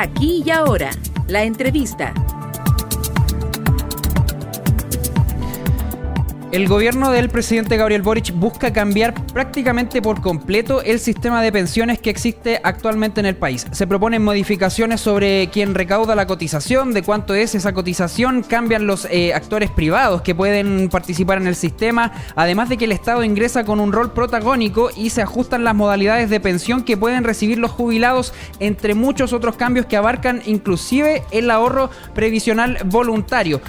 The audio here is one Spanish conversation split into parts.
Aquí y ahora, la entrevista. El gobierno del presidente Gabriel Boric busca cambiar prácticamente por completo el sistema de pensiones que existe actualmente en el país. Se proponen modificaciones sobre quién recauda la cotización, de cuánto es esa cotización, cambian los actores privados que pueden participar en el sistema, además de que el Estado ingresa con un rol protagónico y se ajustan las modalidades de pensión que pueden recibir los jubilados, entre muchos otros cambios que abarcan inclusive el ahorro previsional voluntario.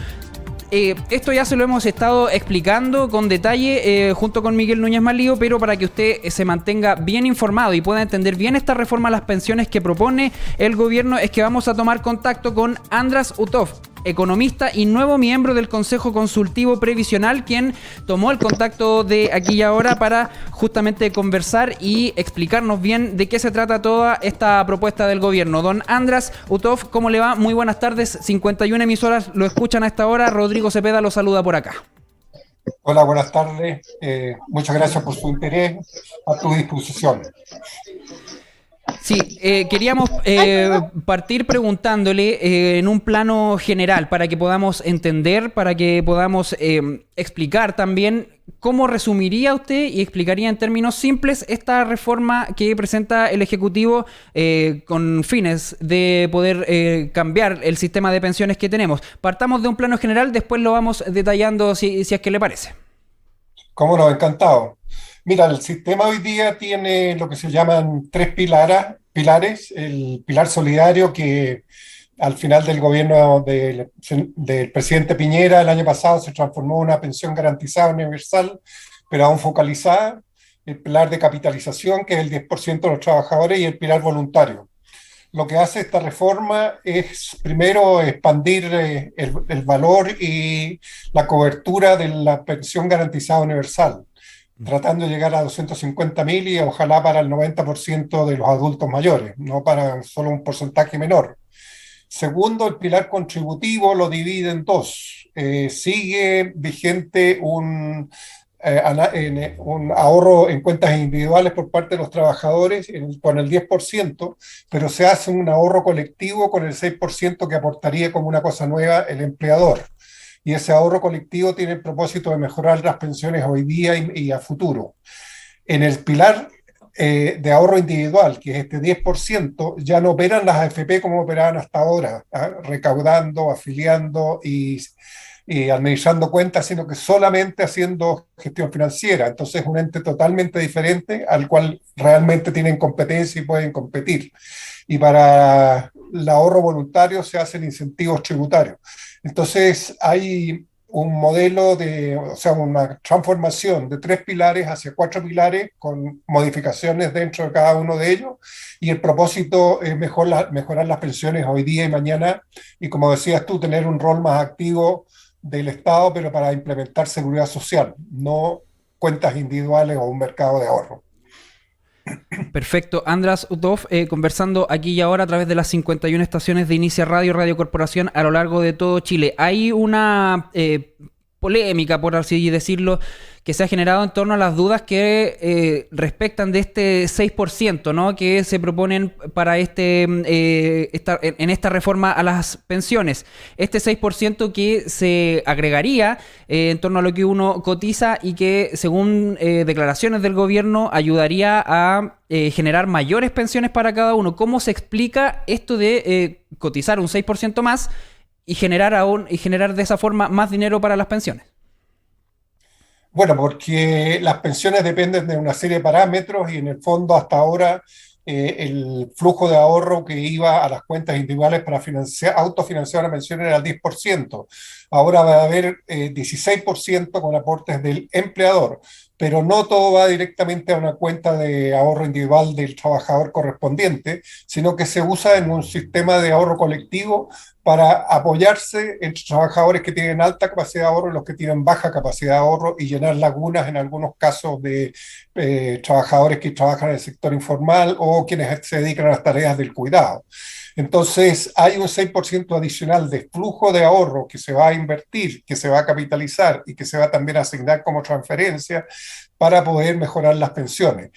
Esto ya se lo hemos estado explicando con detalle junto con Miguel Núñez Malío, pero para que usted se mantenga bien informado y pueda entender bien esta reforma a las pensiones que propone el gobierno, es que vamos a tomar contacto con András Utov, economista y nuevo miembro del Consejo Consultivo Previsional, quien tomó el contacto de Aquí y Ahora para justamente conversar y explicarnos bien de qué se trata toda esta propuesta del gobierno. Don András Utov, ¿cómo le va? Muy buenas tardes. 51 emisoras lo escuchan a esta hora. Rodrigo Cepeda lo saluda por acá. Hola, buenas tardes. Muchas gracias por su interés. A tu disposición. Sí, queríamos partir preguntándole en un plano general para que podamos entender, para que podamos explicar también cómo resumiría usted y explicaría en términos simples esta reforma que presenta el Ejecutivo con fines de poder cambiar el sistema de pensiones que tenemos. Partamos de un plano general, después lo vamos detallando si es que le parece. Cómo no, encantado. Mira, el sistema hoy día tiene lo que se llaman tres pilares. El pilar solidario, que al final del gobierno del presidente Piñera el año pasado se transformó en una pensión garantizada universal, pero aún focalizada. El pilar de capitalización, que es el 10% de los trabajadores, y el pilar voluntario. Lo que hace esta reforma es, primero, expandir el valor y la cobertura de la pensión garantizada universal, tratando de llegar a 250.000 y ojalá para el 90% de los adultos mayores, no para solo un porcentaje menor. Segundo, el pilar contributivo lo divide en dos. Sigue vigente un ahorro en cuentas individuales por parte de los trabajadores con el 10%, pero se hace un ahorro colectivo con el 6% que aportaría como una cosa nueva el empleador. Y ese ahorro colectivo tiene el propósito de mejorar las pensiones hoy día y a futuro. En el pilar de ahorro individual, que es este 10%, ya no operan las AFP como operaban hasta ahora, recaudando, afiliando y administrando cuentas, sino que solamente haciendo gestión financiera. Entonces es un ente totalmente diferente al cual realmente tienen competencia y pueden competir. Y para el ahorro voluntario se hacen incentivos tributarios. Entonces hay un modelo una transformación de tres pilares hacia cuatro pilares con modificaciones dentro de cada uno de ellos, y el propósito es mejorar las pensiones hoy día y mañana, y como decías tú, tener un rol más activo del Estado, pero para implementar seguridad social, no cuentas individuales o un mercado de ahorro. Perfecto. András Utov, conversando aquí y ahora a través de las 51 estaciones de Inicia Radio, Radio Corporación a lo largo de todo Chile. Hay una polémica, por así decirlo, que se ha generado en torno a las dudas que respectan de este 6%, ¿no?, que se proponen para en esta reforma a las pensiones. Este 6% que se agregaría en torno a lo que uno cotiza y que, según declaraciones del gobierno, ayudaría a generar mayores pensiones para cada uno. ¿Cómo se explica esto de cotizar un 6% más y generar de esa forma más dinero para las pensiones? Bueno, porque las pensiones dependen de una serie de parámetros y en el fondo hasta ahora el flujo de ahorro que iba a las cuentas individuales para autofinanciar una pensión era el 10%. Ahora va a haber 16% con aportes del empleador, pero no todo va directamente a una cuenta de ahorro individual del trabajador correspondiente, sino que se usa en un sistema de ahorro colectivo para apoyarse entre trabajadores que tienen alta capacidad de ahorro y los que tienen baja capacidad de ahorro, y llenar lagunas en algunos casos de trabajadores que trabajan en el sector informal o quienes se dedican a las tareas del cuidado. Entonces hay un 6% adicional de flujo de ahorro que se va a invertir, que se va a capitalizar y que se va también a asignar como transferencia para poder mejorar las pensiones.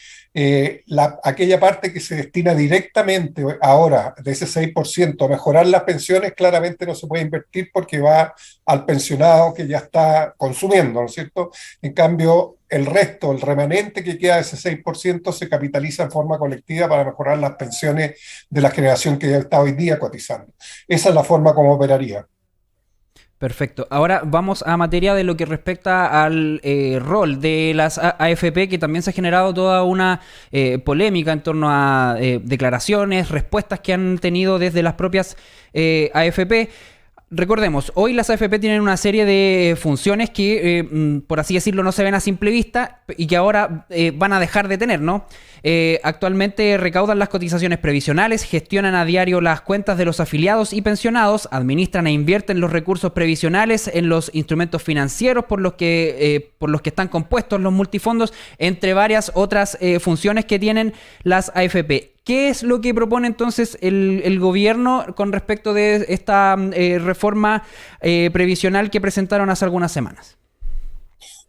Aquella parte que se destina directamente ahora de ese 6% a mejorar las pensiones, claramente no se puede invertir porque va al pensionado que ya está consumiendo, ¿no es cierto? En cambio, el resto, el remanente que queda de ese 6% se capitaliza en forma colectiva para mejorar las pensiones de la generación que ya está hoy día cotizando. Esa es la forma como operaría. Perfecto. Ahora vamos a materia de lo que respecta al rol de las AFP, que también se ha generado toda una polémica en torno a declaraciones, respuestas que han tenido desde las propias AFP. Recordemos, hoy las AFP tienen una serie de funciones que, por así decirlo, no se ven a simple vista y que ahora van a dejar de tener, ¿no? Actualmente recaudan las cotizaciones previsionales, gestionan a diario las cuentas de los afiliados y pensionados, administran e invierten los recursos previsionales en los instrumentos financieros por los que están compuestos los multifondos, entre varias otras funciones que tienen las AFP. ¿Qué es lo que propone entonces el gobierno con respecto de esta reforma previsional que presentaron hace algunas semanas?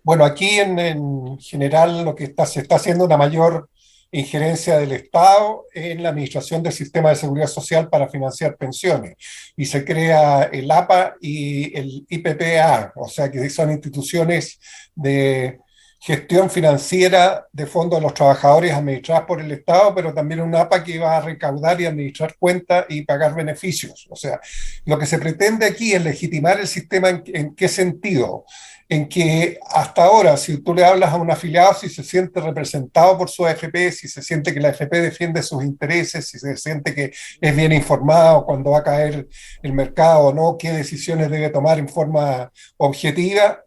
Bueno, aquí en general se está haciendo una mayor injerencia del Estado en la administración del sistema de seguridad social para financiar pensiones. Y se crea el APA y el IPPA, o sea que son instituciones de gestión financiera de fondos de los trabajadores administradas por el Estado, pero también un APA que va a recaudar y administrar cuentas y pagar beneficios. O sea, lo que se pretende aquí es legitimar el sistema. ¿En qué sentido? En que hasta ahora, si tú le hablas a un afiliado, si se siente representado por su AFP, si se siente que la AFP defiende sus intereses, si se siente que es bien informado cuando va a caer el mercado o no, qué decisiones debe tomar en forma objetiva,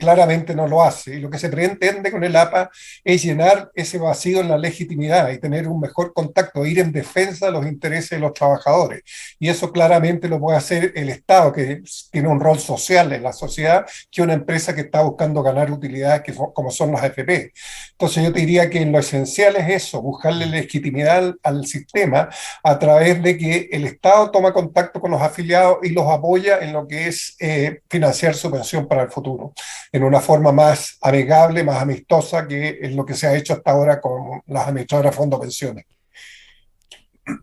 claramente no lo hace. Y lo que se pretende con el APA es llenar ese vacío en la legitimidad y tener un mejor contacto, ir en defensa de los intereses de los trabajadores. Y eso claramente lo puede hacer el Estado, que tiene un rol social en la sociedad, que una empresa que está buscando ganar utilidades como son las AFP. Entonces yo te diría que lo esencial es eso, buscarle legitimidad al sistema a través de que el Estado toma contacto con los afiliados y los apoya en lo que es financiar su pensión para el futuro, en una forma más amigable, más amistosa, que es lo que se ha hecho hasta ahora con las administradoras de fondos pensiones.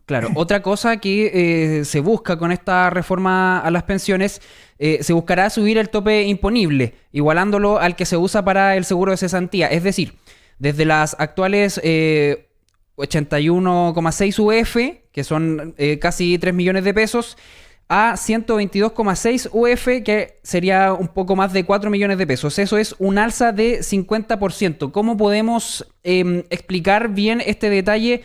Claro, otra cosa que se busca con esta reforma a las pensiones, se buscará subir el tope imponible, igualándolo al que se usa para el seguro de cesantía. Es decir, desde las actuales 81,6 UF, que son casi 3 millones de pesos, a 122,6 UF, que sería un poco más de 4 millones de pesos. Eso es un alza de 50%. ¿Cómo podemos explicar bien este detalle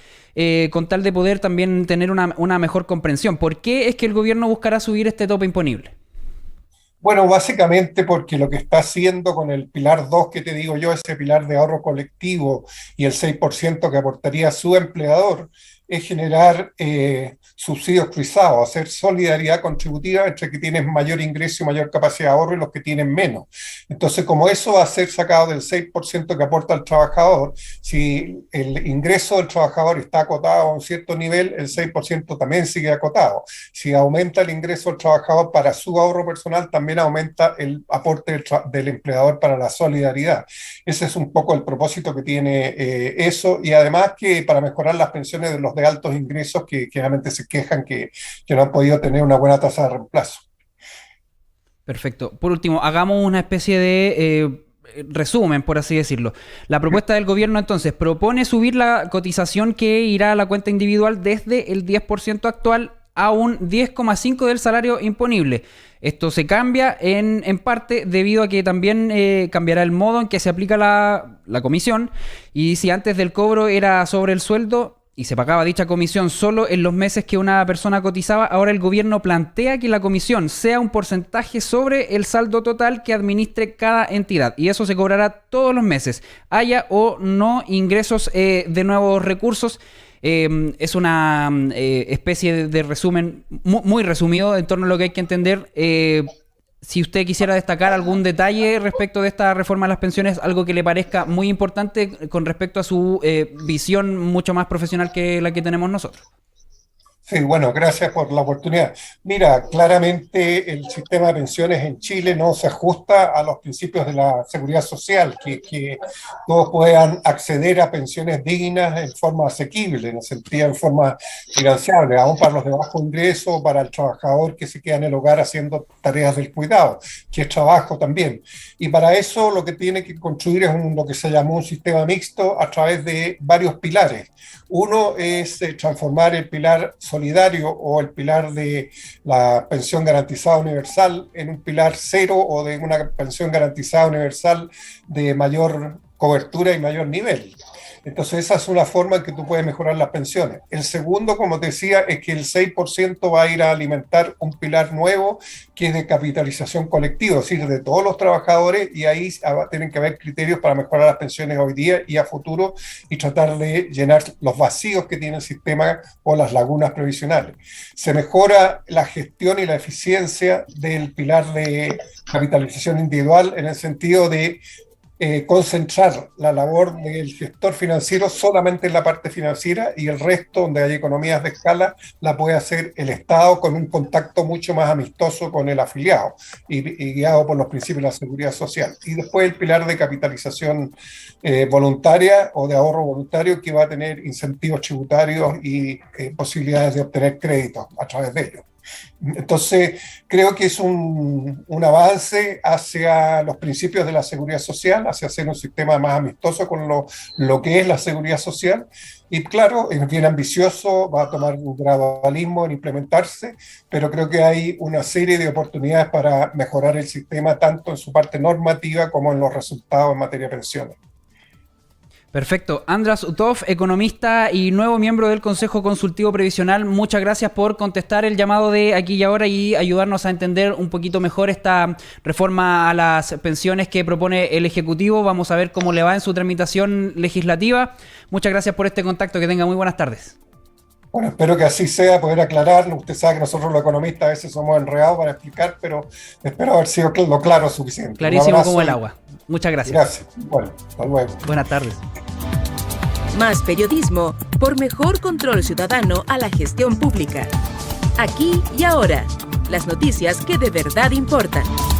con tal de poder también tener una mejor comprensión? ¿Por qué es que el gobierno buscará subir este tope imponible? Bueno, básicamente porque lo que está haciendo con el pilar 2 que te digo yo, ese pilar de ahorro colectivo y el 6% que aportaría su empleador, es generar subsidios cruzados, hacer solidaridad contributiva entre que tienen mayor ingreso y mayor capacidad de ahorro y los que tienen menos. Entonces, como eso va a ser sacado del 6% que aporta el trabajador, si el ingreso del trabajador está acotado a un cierto nivel, el 6% también sigue acotado. Si aumenta el ingreso del trabajador para su ahorro personal, también aumenta el aporte del empleador para la solidaridad. Ese es un poco el propósito que tiene eso, y además que para mejorar las pensiones de los de altos ingresos que realmente se quejan que no han podido tener una buena tasa de reemplazo. Perfecto. Por último, hagamos una especie de resumen, por así decirlo. La propuesta del gobierno entonces propone subir la cotización que irá a la cuenta individual desde el 10% actual a un 10,5% del salario imponible. Esto se cambia en parte debido a que también cambiará el modo en que se aplica la comisión, y si antes del cobro era sobre el sueldo y se pagaba dicha comisión solo en los meses que una persona cotizaba, ahora el gobierno plantea que la comisión sea un porcentaje sobre el saldo total que administre cada entidad, y eso se cobrará todos los meses, haya o no ingresos de nuevos recursos. Es una especie de resumen muy resumido en torno a lo que hay que entender. Si usted quisiera destacar algún detalle respecto de esta reforma de las pensiones, algo que le parezca muy importante con respecto a su visión mucho más profesional que la que tenemos nosotros. Sí, bueno, gracias por la oportunidad. Mira, claramente el sistema de pensiones en Chile no se ajusta a los principios de la seguridad social, que todos puedan acceder a pensiones dignas en forma asequible, en el sentido, en forma financiable, aún para los de bajo ingreso, para el trabajador que se queda en el hogar haciendo tareas del cuidado, que es trabajo también. Y para eso lo que tiene que construir es lo que se llamó un sistema mixto a través de varios pilares. Uno es transformar el pilar solidario o el pilar de la pensión garantizada universal en un pilar cero o de una pensión garantizada universal de mayor cobertura y mayor nivel. Entonces esa es una forma en que tú puedes mejorar las pensiones. El segundo, como te decía, es que el 6% va a ir a alimentar un pilar nuevo que es de capitalización colectiva, es decir, de todos los trabajadores, y ahí tienen que haber criterios para mejorar las pensiones hoy día y a futuro y tratar de llenar los vacíos que tiene el sistema o las lagunas previsionales. Se mejora la gestión y la eficiencia del pilar de capitalización individual en el sentido de concentrar la labor del gestor financiero solamente en la parte financiera y el resto, donde hay economías de escala, la puede hacer el Estado con un contacto mucho más amistoso con el afiliado y guiado por los principios de la seguridad social. Y después el pilar de capitalización voluntaria o de ahorro voluntario, que va a tener incentivos tributarios y posibilidades de obtener créditos a través de ellos. Entonces, creo que es un avance hacia los principios de la seguridad social, hacia hacer un sistema más amistoso con lo que es la seguridad social. Y claro, es bien ambicioso, va a tomar un gradualismo en implementarse, pero creo que hay una serie de oportunidades para mejorar el sistema, tanto en su parte normativa como en los resultados en materia de pensiones. Perfecto. András Utov, economista y nuevo miembro del Consejo Consultivo Previsional, muchas gracias por contestar el llamado de Aquí y Ahora y ayudarnos a entender un poquito mejor esta reforma a las pensiones que propone el Ejecutivo. Vamos a ver cómo le va en su tramitación legislativa. Muchas gracias por este contacto. Que tenga muy buenas tardes. Bueno, espero que así sea, poder aclararlo. Usted sabe que nosotros los economistas a veces somos enredados para explicar, pero espero haber sido lo claro suficiente. Clarísimo como el agua. Muchas gracias. Gracias. Bueno, hasta luego. Buenas tardes. Más periodismo por mejor control ciudadano a la gestión pública. Aquí y ahora, las noticias que de verdad importan.